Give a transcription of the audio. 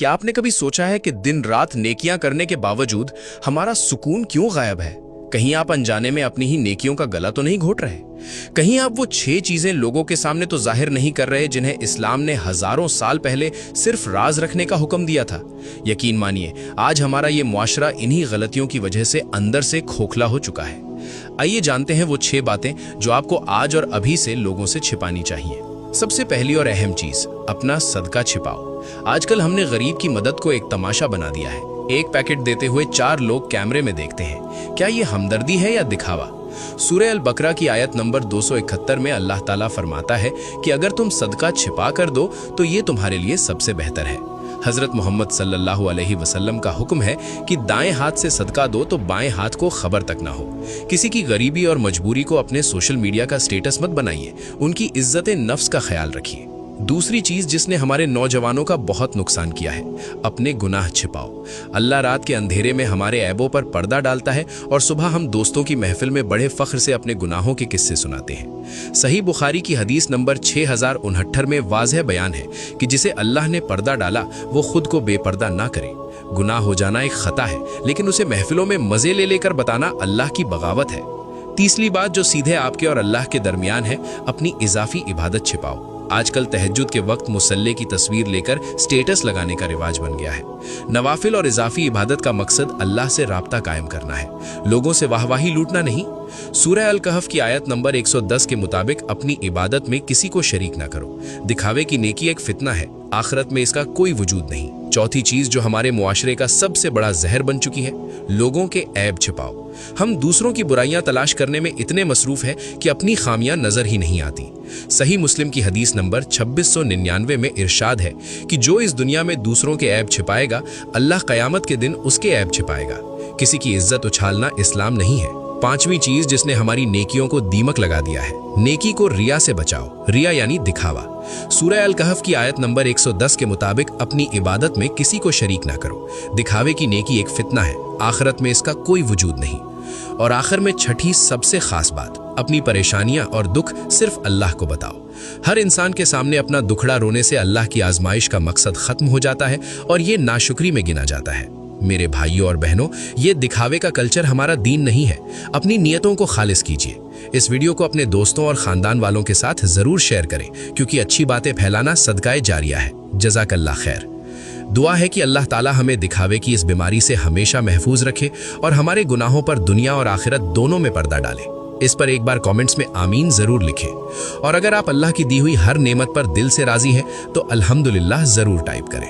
क्या आपने कभी सोचा है कि दिन रात नेकियां करने के बावजूद हमारा सुकून क्यों गायब है? कहीं आप अनजाने में अपनी ही नेकियों का गला तो नहीं घोट रहे? कहीं आप वो 6 चीजें लोगों के सामने तो जाहिर नहीं कर रहे जिन्हें इस्लाम ने हजारों साल पहले सिर्फ राज रखने का हुक्म दिया था? यकीन मानिए, आज हमारा ये मुआशरा इन्हीं गलतियों की वजह से अंदर से खोखला हो चुका है। आइए जानते हैं वो 6 बातें जो आपको आज और अभी से लोगों से छिपानी चाहिए। सबसे पहली और अहम चीज, अपना सदका छिपाओ। आजकल हमने गरीब की मदद को एक तमाशा बना दिया है। एक पैकेट देते हुए 4 लोग कैमरे में देखते हैं। क्या ये हमदर्दी है या दिखावा? सूरह अल बकरा की आयत नंबर 271 में अल्लाह ताला फरमाता है कि अगर तुम सदका छिपा कर दो तो ये तुम्हारे लिए सबसे बेहतर है। हजरत मोहम्मद सल्लल्लाहु अलैहि वसल्लम का हुक्म है कि दाएं हाथ से सदका दो तो बाएं हाथ को खबर तक ना हो। किसी की गरीबी और मजबूरी को अपने सोशल मीडिया का स्टेटस मत बनाइए, उनकी इज्जत नफ्स का ख्याल रखिए। दूसरी चीज जिसने हमारे नौजवानों का बहुत नुकसान किया है, अपने गुनाह छिपाओ। अल्लाह रात के अंधेरे में हमारे ऐबों पर पर्दा डालता है और सुबह हम दोस्तों की महफिल में बड़े फख्र से अपने गुनाहों के किस्से सुनाते हैं। सही बुखारी की हदीस नंबर 6069 में वाज़ेह बयान है कि जिसे अल्लाह ने पर्दा डाला वो खुद को बेपर्दा ना करे। गुनाह हो जाना एक खता है, लेकिन उसे महफिलों में मजे ले लेकर बताना अल्लाह की बगावत है। तीसरी बात जो सीधे आपके और अल्लाह के दरमियान है, अपनी इजाफी इबादत छिपाओ। आजकल तहज्जुद के वक्त मुसल्ले की तस्वीर लेकर स्टेटस लगाने का रिवाज बन गया है। नवाफिल और इजाफी इबादत का मकसद अल्लाह से राब्ता कायम करना है, लोगों से वाहवाही लूटना नहीं। सूरह अल कहफ की आयत नंबर 110 के मुताबिक अपनी इबादत में किसी को शरीक ना करो। दिखावे की नेकी एक फितना है, आखिरत में इसका कोई वजूद नहीं। चौथी चीज जो हमारे मुआशरे का सबसे बड़ा जहर बन चुकी है, लोगों के ऐब छिपाओ। हम दूसरों की बुराइयां तलाश करने में इतने मसरूफ हैं कि अपनी खामियां नजर ही नहीं आती। सही मुस्लिम की हदीस नंबर 2699 में इरशाद है कि जो इस दुनिया में दूसरों के ऐब छिपाएगा, अल्लाह कयामत के दिन उसके ऐब छिपाएगा। किसी की इज्जत उछालना इस्लाम नहीं है। पांचवी चीज जिसने हमारी नेकियों को दीमक लगा दिया है, नेकी को रिया से बचाओ। रिया यानी दिखावा। सूरह अल कहफ की आयत नंबर 110 के मुताबिक अपनी इबादत में किसी को शरीक ना करो। दिखावे की नेकी एक फितना है, आखिरत में इसका कोई वजूद नहीं। और आखिर में छठी सबसे खास बात, अपनी परेशानियां और दुख सिर्फ अल्लाह को बताओ। हर इंसान के सामने अपना दुखड़ा रोने से अल्लाह की आजमाइश का मकसद खत्म हो जाता है और ये नाशुक्री में गिना जाता है। मेरे भाइयों और बहनों, ये दिखावे का कल्चर हमारा दीन नहीं है। अपनी नियतों को खालिस कीजिए। इस वीडियो को अपने दोस्तों और खानदान वालों के साथ जरूर शेयर करें, क्योंकि अच्छी बातें फैलाना सदकाए जारिया है। जज़ाकल्लाह खैर। दुआ है कि अल्लाह ताला हमें दिखावे की इस बीमारी से हमेशा महफूज रखे और हमारे गुनाहों पर दुनिया और आखिरत दोनों में पर्दा डाले। इस पर एक बार कमेंट्स में आमीन जरूर लिखें। और अगर आप अल्लाह की दी हुई हर नेमत पर दिल से राजी हैं तो अल्हम्दुलिल्लाह जरूर टाइप करें।